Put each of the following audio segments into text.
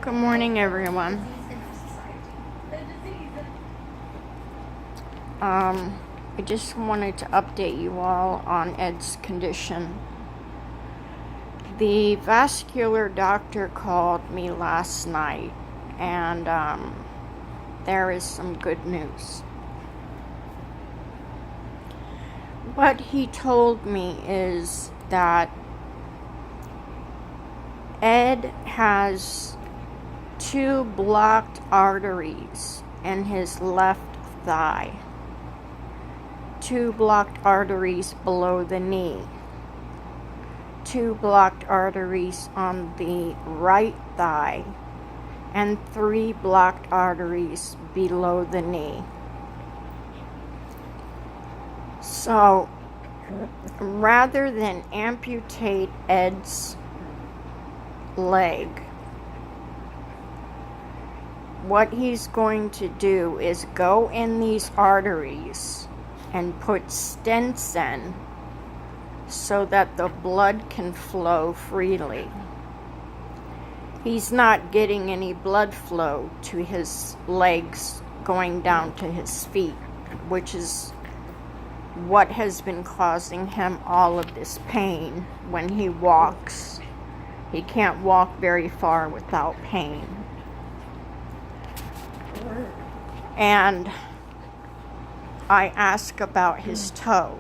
Good morning, everyone. I just wanted to update you all on Ed's condition. The vascular doctor called me last night, and there is some good news. What he told me is that Ed has 2 blocked arteries in his left thigh. 2 blocked arteries below the knee. 2 blocked arteries on the right thigh. And 3 blocked arteries below the knee. So, rather than amputate Ed's leg, what he's going to do is go in these arteries and put stents in so that the blood can flow freely. He's not getting any blood flow to his legs going down to his feet, which is what has been causing him all of this pain when he walks. He can't walk very far without pain. And I ask about his toe.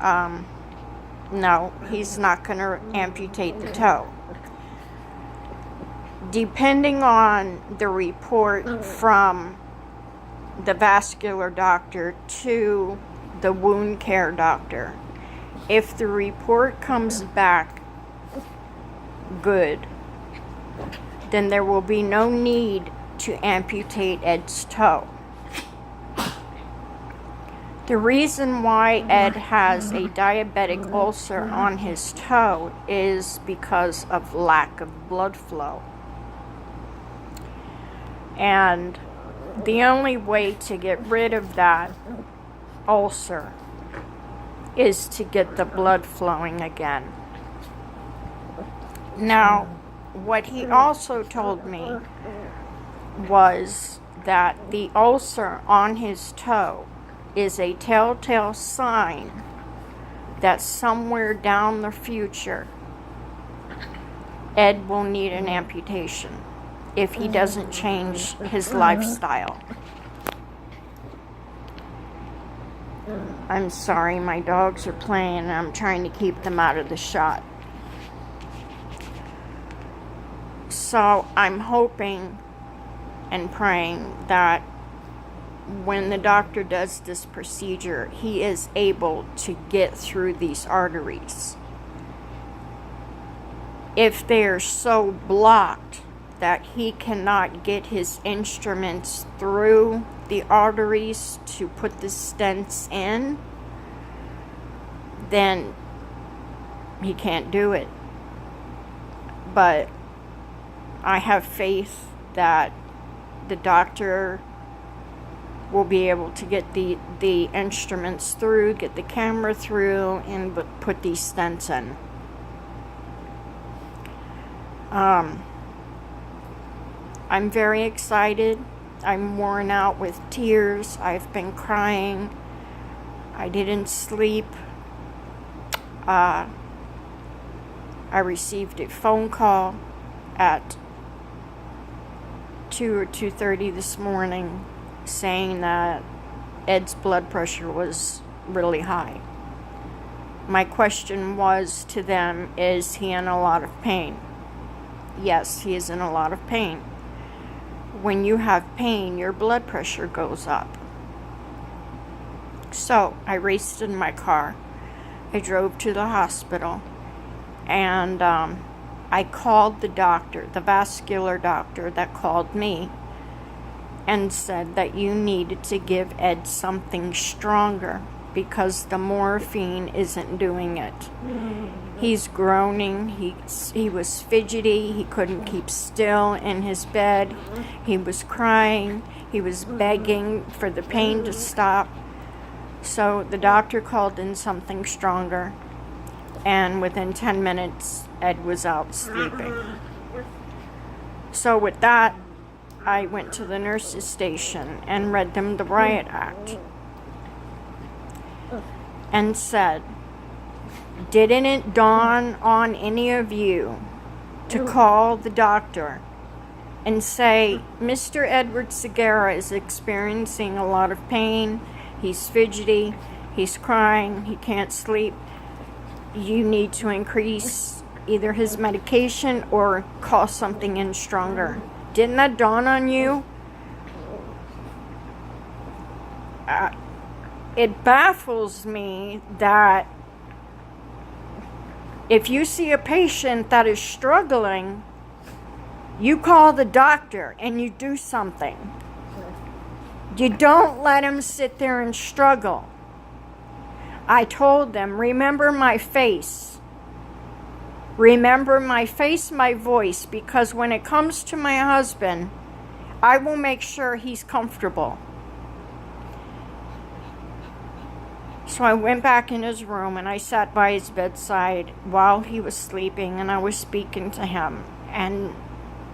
No, he's not going to amputate the toe. Depending on the report from the vascular doctor to the wound care doctor, if the report comes back good, then there will be no need to amputate Ed's toe. The reason why Ed has a diabetic ulcer on his toe is because of lack of blood flow. And the only way to get rid of that ulcer is to get the blood flowing again. Now, what he also told me was that the ulcer on his toe is a telltale sign that somewhere down the future Ed will need an amputation if he doesn't change his lifestyle. I'm sorry, my dogs are playing and I'm trying to keep them out of the shot. So I'm hoping and praying that when the doctor does this procedure, he is able to get through these arteries. If they're so blocked that he cannot get his instruments through the arteries to put the stents in, then he can't do it. But I have faith that the doctor will be able to get the instruments through, get the camera through, and put these stents in. I'm very excited. I'm worn out with tears. I've been crying. I didn't sleep. I received a phone call at 2 or 2:30 this morning saying that Ed's blood pressure was really high. My question was to them, is he in a lot of pain? Yes, he is in a lot of pain. When you have pain, your blood pressure goes up. So I raced in my car. I drove to the hospital, and I called the doctor, the vascular doctor that called me, and said that you needed to give Ed something stronger because the morphine isn't doing it. He's groaning, he was fidgety, he couldn't keep still in his bed, he was crying, he was begging for the pain to stop. So the doctor called in something stronger, and within 10 minutes, Ed was out sleeping. So with that, I went to the nurse's station and read them the Riot Act and said, didn't it dawn on any of you to call the doctor and say, Mr. Edward Segarra is experiencing a lot of pain, he's fidgety, he's crying, he can't sleep, you need to increase either his medication or call something in stronger. Didn't that dawn on you? It baffles me that if you see a patient that is struggling, you call the doctor and you do something. You don't let him sit there and struggle. I told them, remember my face. Remember my face, my voice, because when it comes to my husband, I will make sure he's comfortable. So I went back in his room and I sat by his bedside while he was sleeping, and I was speaking to him and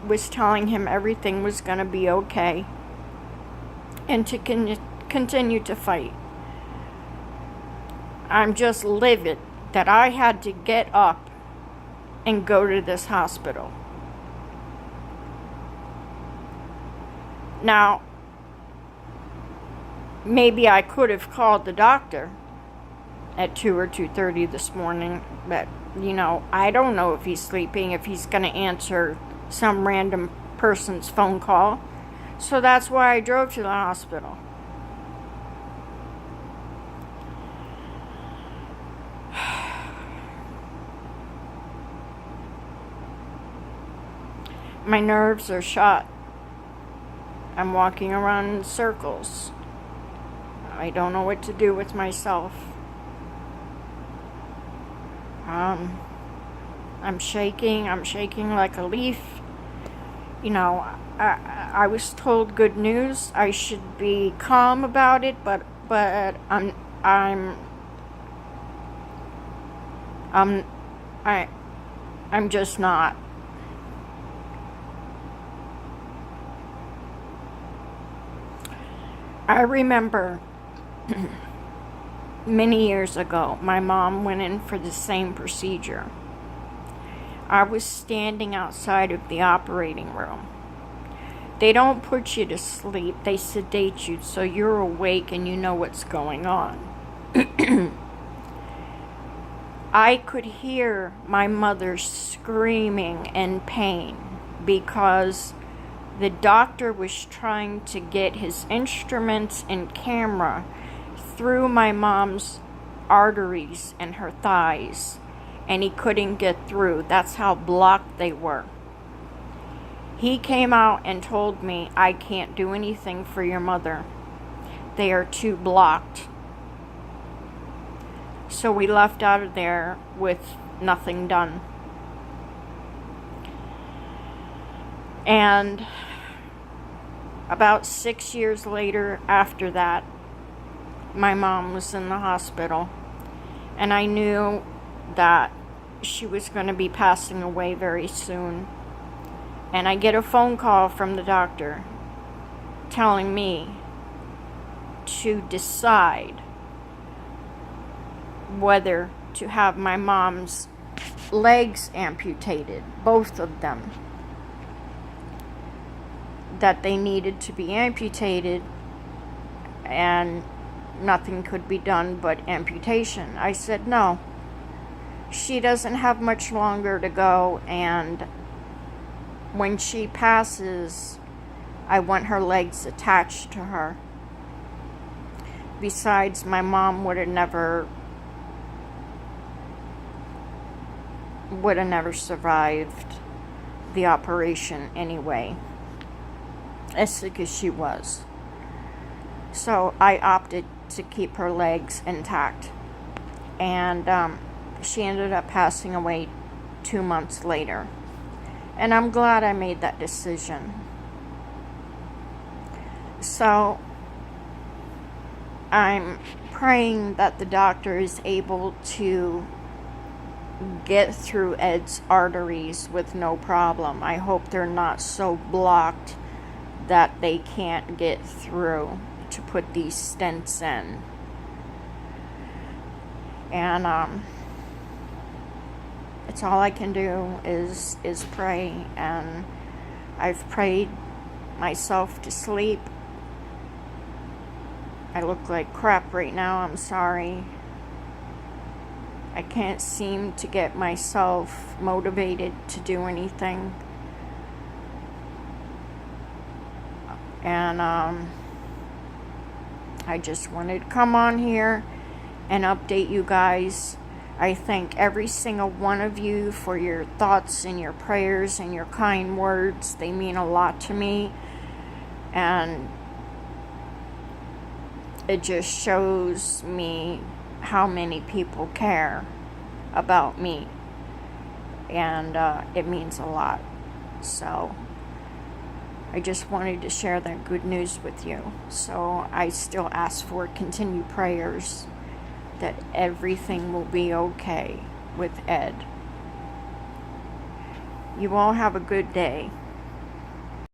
was telling him everything was going to be okay and to continue to fight. I'm just livid that I had to get up and go to this hospital. Now, maybe I could have called the doctor at 2 or 2:30 this morning, but, I don't know if he's sleeping, if he's going to answer some random person's phone call. So that's why I drove to the hospital. My nerves are shot. I'm walking around in circles. I don't know what to do with myself. I'm shaking like a leaf. I was told good news. I should be calm about it, but I'm just not. I remember many years ago, my mom went in for the same procedure. I was standing outside of the operating room. They don't put you to sleep, they sedate you so you're awake and you know what's going on. I could hear my mother screaming in pain because the doctor was trying to get his instruments and camera through my mom's arteries and her thighs, and he couldn't get through. That's how blocked they were. He came out and told me, I can't do anything for your mother. They are too blocked. So we left out of there with nothing done. And about 6 years later after that, my mom was in the hospital, and I knew that she was going to be passing away very soon. And I get a phone call from the doctor telling me to decide whether to have my mom's legs amputated, both of them, that they needed to be amputated and nothing could be done but amputation. I said no. She doesn't have much longer to go, and when she passes, I want her legs attached to her. Besides, my mom would have never survived the operation anyway, as sick as she was. So I opted to keep her legs intact, and she ended up passing away 2 months later. And I'm glad I made that decision. So I'm praying that the doctor is able to get through Ed's arteries with no problem. I hope they're not so blocked that they can't get through to put these stents in. And it's all I can do is pray, and I've prayed myself to sleep. I look like crap right now, I'm sorry. I can't seem to get myself motivated to do anything. And I just wanted to come on here and update you guys. I thank every single one of you for your thoughts and your prayers and your kind words. They mean a lot to me. And it just shows me how many people care about me. And it means a lot. So I just wanted to share that good news with you. So I still ask for continued prayers that everything will be okay with Ed. You all have a good day.